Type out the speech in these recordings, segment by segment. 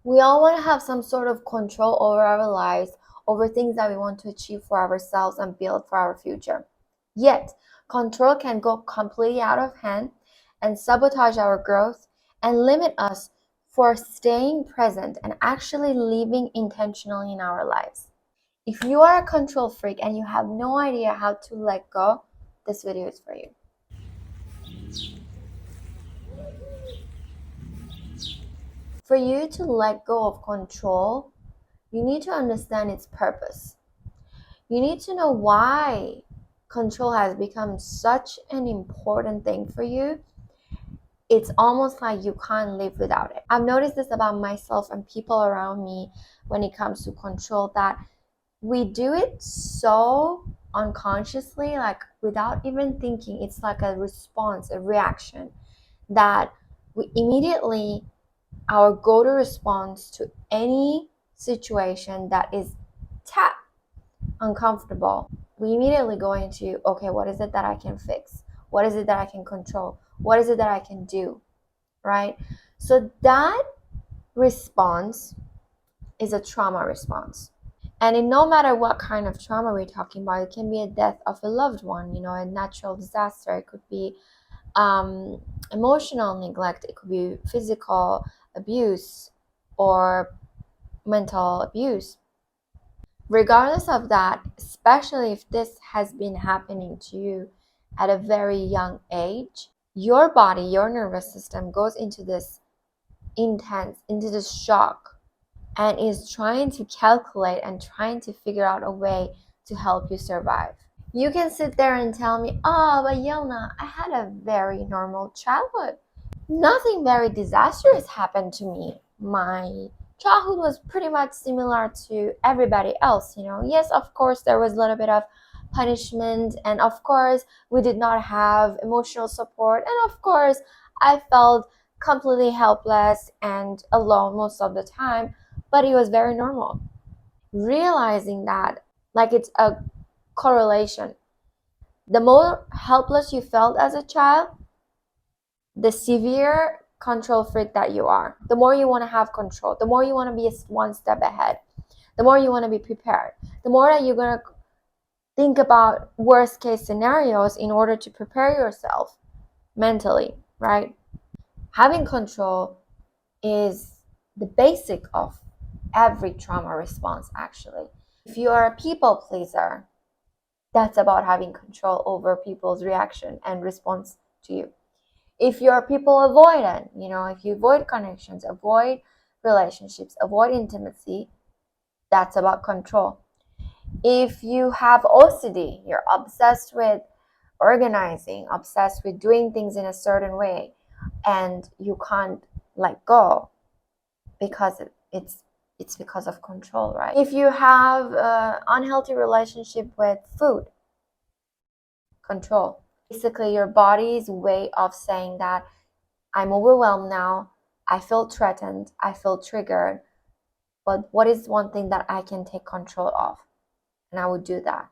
We all want to have some sort of control over our lives, over things that we want to achieve for ourselves and build for our future. Yet, control can go completely out of hand and sabotage our growth and limit us for staying present and actually living intentionally in our lives. If you are a control freak and you have no idea how to let go, this video is for you. For you to let go of control, you need to understand its purpose. You need to know why control has become such an important thing for you. It's almost like you can't live without it. I've noticed this about myself and people around me when it comes to control, that we do it so unconsciously, like without even thinking. It's like a response, a reaction, that we immediately, our go-to response to any situation that is uncomfortable, we immediately go into, okay, what is it that I can fix? What is it that I can control? What is it that I can do? Right? So that response is a trauma response. And no matter what kind of trauma we're talking about, it can be a death of a loved one, a natural disaster. It could be emotional neglect. It could be physical abuse or mental abuse. Regardless of that, especially if this has been happening to you at a very young age, your body, your nervous system goes into this shock, and is trying to calculate and trying to figure out a way to help you survive. You can sit there and tell me, oh, but Yelna, I had a very normal childhood. Nothing very disastrous happened to me. My childhood was pretty much similar to everybody else, Yes, of course, there was a little bit of punishment, and of course, we did not have emotional support, and of course, I felt completely helpless and alone most of the time, but it was very normal. Realizing that, like, it's a correlation. The more helpless you felt as a child, the severe control freak that you are. The more you want to have control, the more you want to be one step ahead, the more you want to be prepared, the more that you're going to think about worst case scenarios in order to prepare yourself mentally, right? Having control is the basic of every trauma response, actually. If you are a people pleaser, that's about having control over people's reaction and response to you. If you're people avoidant, if you avoid connections, avoid relationships, avoid intimacy, that's about control. If you have OCD, you're obsessed with organizing, obsessed with doing things in a certain way, and you can't let go because it's because of control, right? If you have an unhealthy relationship with food, control. Basically, your body's way of saying that I'm overwhelmed now, I feel threatened, I feel triggered, but what is one thing that I can take control of? And I would do that.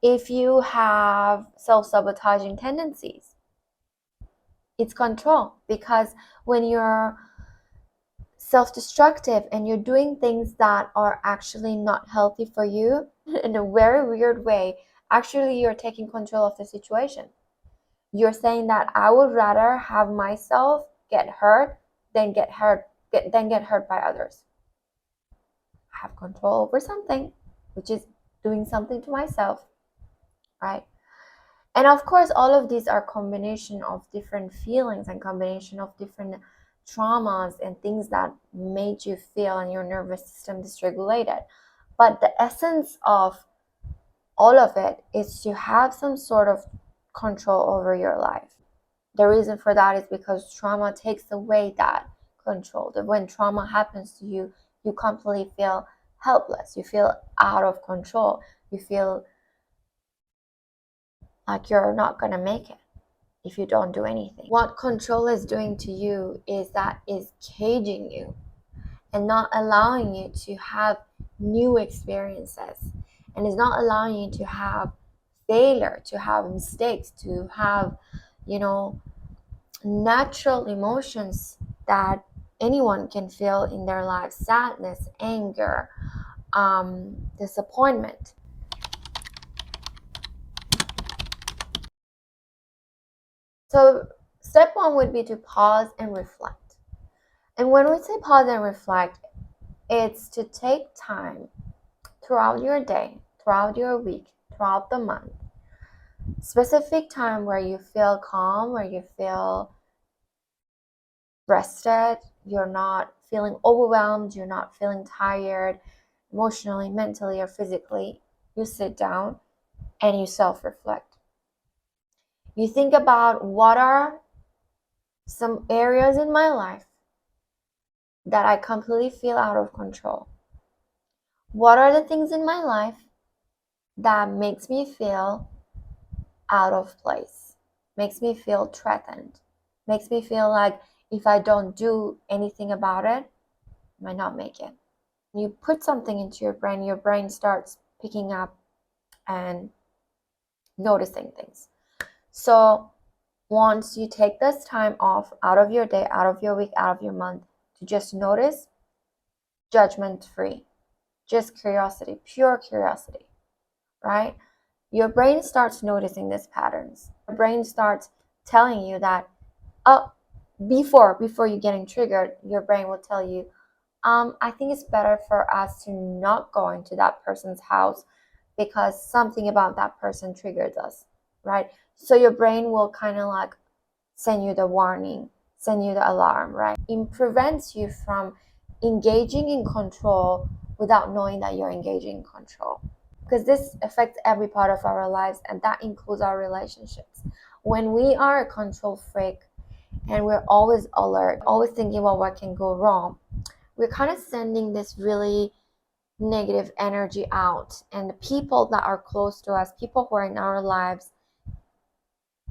If you have self-sabotaging tendencies, it's control, because when you're self-destructive and you're doing things that are actually not healthy for you, in a very weird way, actually you're taking control of the situation. You're saying that I would rather have myself get hurt than get hurt by others. I have control over something, which is doing something to myself, right? And of course, all of these are combination of different feelings and combination of different traumas and things that made you feel and your nervous system dysregulated. But the essence of all of it is to have some sort of control over your life. The reason for that is because trauma takes away that control. That when trauma happens to you, you completely feel helpless. You feel out of control. You feel like you're not going to make it if you don't do anything. What control is doing to you is that is caging you and not allowing you to have new experiences, and is not allowing you to have failure, to have mistakes, to have natural emotions that anyone can feel in their life: sadness, anger, disappointment. So step one would be to pause and reflect. And when we say pause and reflect, it's to take time throughout your day, throughout your week, throughout the month, specific time where you feel calm, where you feel rested, you're not feeling overwhelmed, you're not feeling tired emotionally, mentally, or physically. You sit down and you self-reflect. You think about what are some areas in my life that I completely feel out of control. What are the things in my life that makes me feel out of place, makes me feel threatened, makes me feel like if I don't do anything about it, I might not make it. You put something into your brain starts picking up and noticing things. So once you take this time off out of your day, out of your week, out of your month, to just notice, judgment free, just curiosity, pure curiosity, right? Your brain starts noticing these patterns. Your brain starts telling you that, oh, before you getting triggered, your brain will tell you, I think it's better for us to not go into that person's house because something about that person triggers us, right? So your brain will kind of like send you the warning, send you the alarm, right? It prevents you from engaging in control without knowing that you're engaging in control. Because this affects every part of our lives, and that includes our relationships. When we are a control freak and we're always alert, always thinking about what can go wrong, we're kind of sending this really negative energy out. And the people that are close to us, people who are in our lives,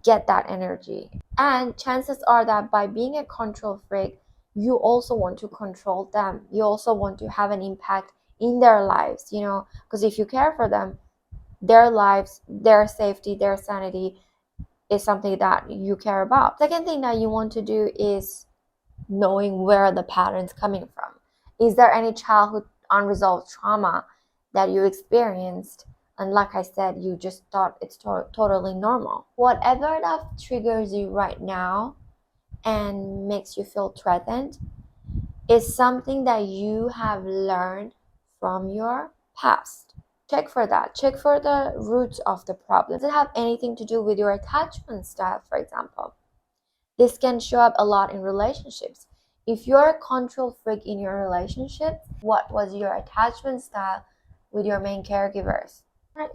get that energy. And chances are that by being a control freak, you also want to control them. You also want to have an impact in their lives, because if you care for them, their lives, their safety, their sanity is something that you care about. Second thing that you want to do is knowing where the pattern's coming from. Is there any childhood unresolved trauma that you experienced? And like I said, you just thought it's totally normal. Whatever that triggers you right now and makes you feel threatened is something that you have learned from your past. Check for that. Check for the roots of the problem. Does it have anything to do with your attachment style, for example? This can show up a lot in relationships. If you're a control freak in your relationship, what was your attachment style with your main caregivers?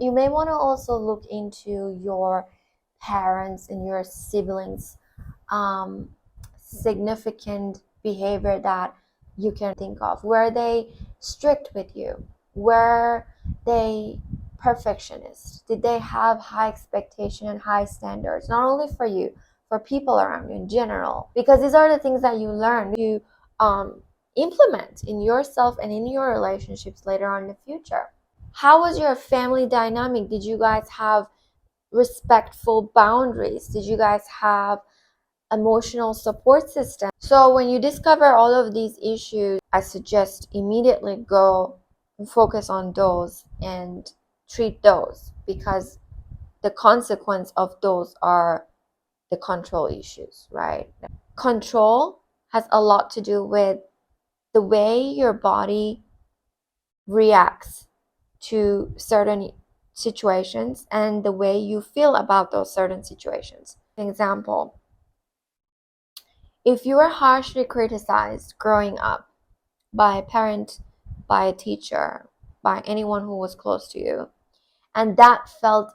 You may want to also look into your parents and your siblings' significant behavior that you can think of. Were they strict with you? Were they perfectionist? Did they have high expectation and high standards, not only for you, for people around you in general? Because these are the things that you learn to implement in yourself and in your relationships later on in the future. How was your family dynamic? Did you guys have respectful boundaries? Did you guys have emotional support system? So when you discover all of these issues, I suggest immediately go and focus on those and treat those, because the consequence of those are the control issues, right? Control has a lot to do with the way your body reacts to certain situations and the way you feel about those certain situations. For example, if you were harshly criticized growing up by a parent, by a teacher, by anyone who was close to you, and that felt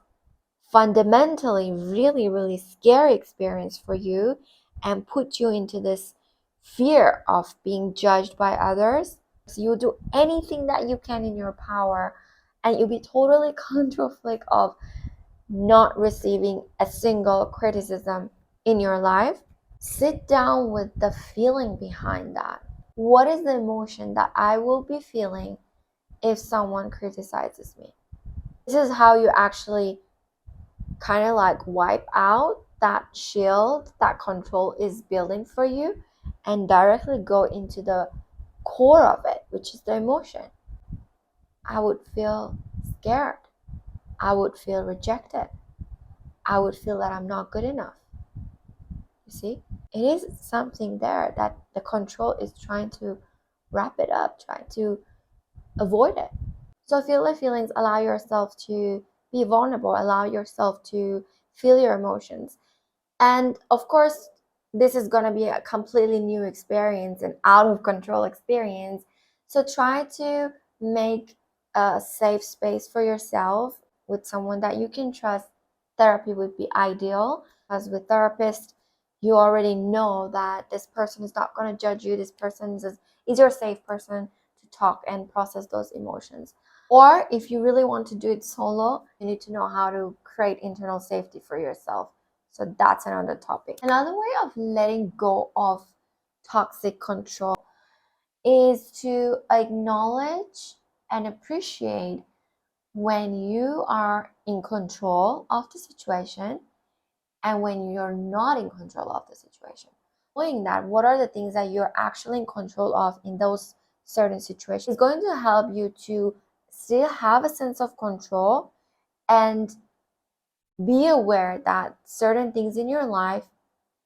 fundamentally really, really scary experience for you and put you into this fear of being judged by others, so you'll do anything that you can in your power, and you'll be totally control freak of not receiving a single criticism in your life. Sit down with the feeling behind that. What is the emotion that I will be feeling if someone criticizes me? This is how you actually kind of like wipe out that shield that control is building for you, and directly go into the core of it, which is the emotion, I would feel scared. I would feel rejected. I would feel that I'm not good enough. You see, it is something there that the control is trying to wrap it up, trying to avoid it. So feel the feelings, allow yourself to be vulnerable, allow yourself to feel your emotions. And of course, this is going to be a completely new experience, an out of control experience. So try to make a safe space for yourself with someone that you can trust. Therapy would be ideal, as with therapists, you already know that this person is not going to judge you. This person is your safe person to talk and process those emotions. Or if you really want to do it solo, you need to know how to create internal safety for yourself. So that's another topic. Another way of letting go of toxic control is to acknowledge and appreciate when you are in control of the situation and when you're not in control of the situation. Knowing that, what are the things that you're actually in control of in those certain situations is going to help you to still have a sense of control and be aware that certain things in your life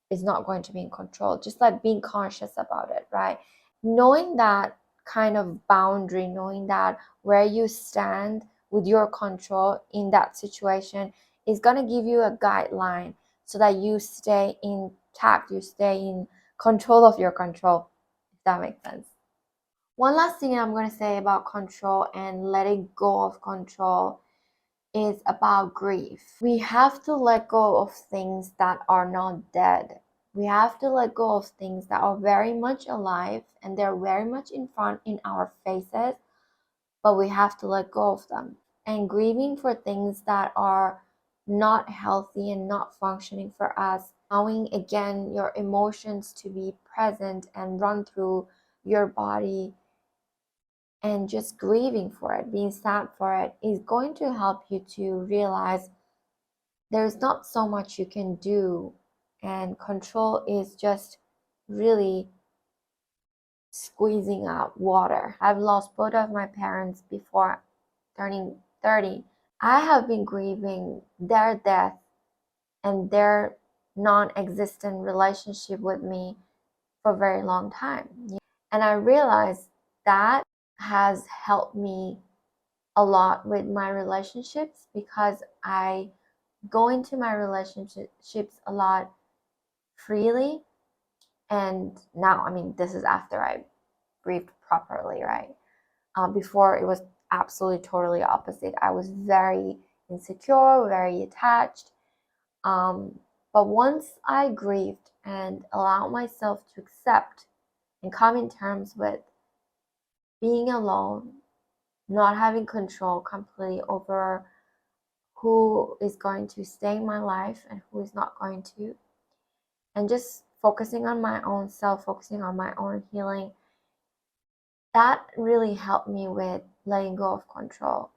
is not going to be in control, just like being conscious about it, right? Knowing that kind of boundary, knowing that where you stand with your control in that situation is going to give you a guideline so that you stay intact, you stay in control of your control, if that makes sense. One last thing I'm going to say about control and letting go of control is about grief. We have to let go of things that are not dead. We have to let go of things that are very much alive and they're very much in front in our faces, but we have to let go of them. And grieving for things that are not healthy and not functioning for us, allowing again your emotions to be present and run through your body and just grieving for it, being sad for it, is going to help you to realize there's not so much you can do, and control is just really squeezing out water. I've lost both of my parents before turning 30. I have been grieving their death and their non-existent relationship with me for a very long time. And I realized that has helped me a lot with my relationships because I go into my relationships a lot freely. And now, I mean, this is after I grieved properly, right? Before it was absolutely totally opposite. I was very insecure, very attached. But once I grieved and allowed myself to accept and come in terms with being alone, not having control completely over who is going to stay in my life and who is not going to, and just focusing on my own self, focusing on my own healing, that really helped me with letting go of control.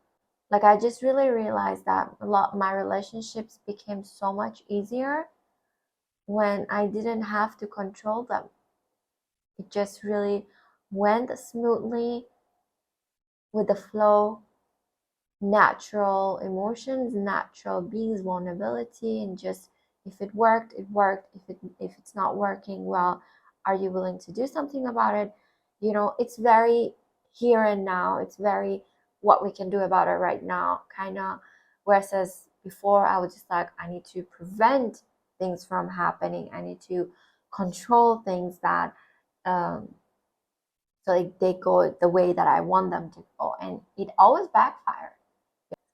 Like I just really realized that a lot my relationships became so much easier when I didn't have to control them. It just really went smoothly with the flow, natural emotions, natural beings, vulnerability, and just if it worked, it worked. If it's not working, well, are you willing to do something about it? You know, it's very here and now. It's very what we can do about it right now, kind of. Whereas before, I was just like, I need to prevent things from happening. I need to control things that so like they go the way that I want them to go, and it always backfires.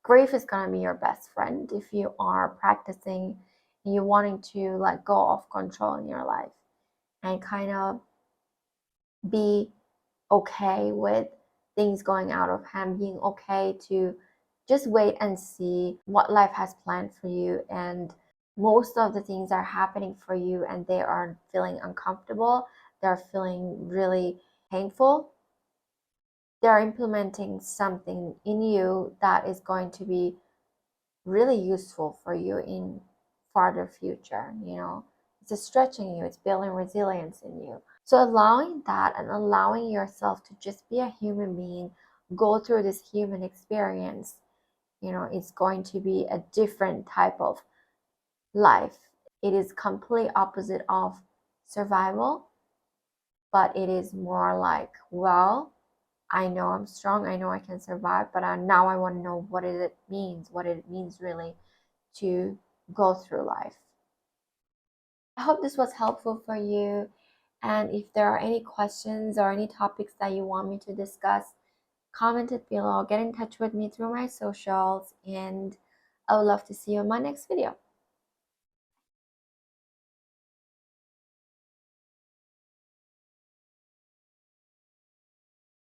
Grief is going to be your best friend if you are practicing and you're wanting to let go of control in your life and kind of be okay with things going out of hand, being okay to just wait and see what life has planned for you. And most of the things are happening for you and they are feeling uncomfortable, they're feeling really painful. They're implementing something in you that is going to be really useful for you in farther future. You know, it's stretching you, it's building resilience in you. So allowing that and allowing yourself to just be a human being, go through this human experience, it's going to be a different type of life. It is complete opposite of survival, but it is more like, well, I know I'm strong, I know I can survive, but now I want to know what it means really to go through life. I hope this was helpful for you. And if there are any questions or any topics that you want me to discuss, comment it below, get in touch with me through my socials, and I would love to see you in my next video.